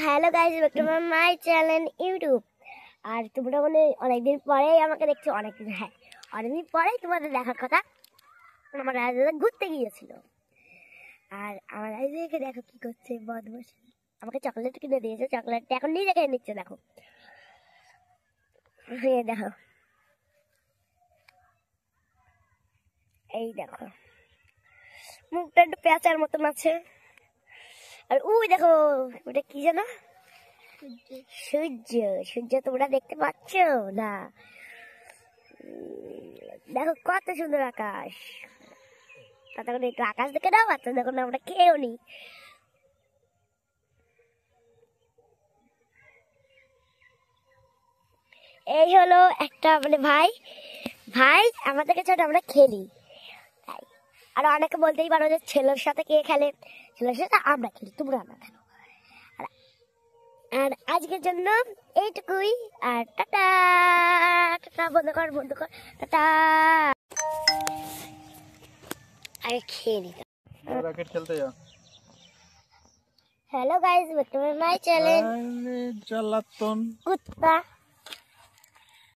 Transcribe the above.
Hello guys, welcome to my channel YouTube. আর তোমরা মানে অনেকদিন পরেই আমাকে দেখছো, অনেকদিন পরেই তোমাদের দেখার কথা। আমার রাজা ঘুরতে গিয়েছিল, আর আমার রাজাকে দেখো কি করছে, বদমাশ। আমাকে চকলেট কিনে দিয়েছে, চকলেটটা এখন নিজে খেয়ে নিচ্ছে। দেখো দেখো, এই দেখো, মুখটা একটু পেঁচার মতন আছে। আর ওই দেখো, ওটা কি জানো? সূর্য। সূর্য তোমরা দেখতে পাচ্ছ না? দেখো কত সুন্দর আকাশ। ততক্ষণ একটু আকাশ দেখে দাও, বাচ্চা দেখুন আমরা খেয়েও নি। এই হলো একটা মানে ভাই ভাই আমাদেরকে ছোট, আমরা খেলি তাই। আর অনেকে বলতেই পারো যে ছেলের সাথে কে খেলে, ছেলের সাথে আমরা খেলি, তোমরা না খেলো। আর আজকের জন্য এইটুকুই। আর টাটা টাটা, বন্ধ কর টাটা। আরে খেয়ে নিতাম। रैकेट खेलते जा। Hello guys, welcome to my channel चलातन कुत्ता।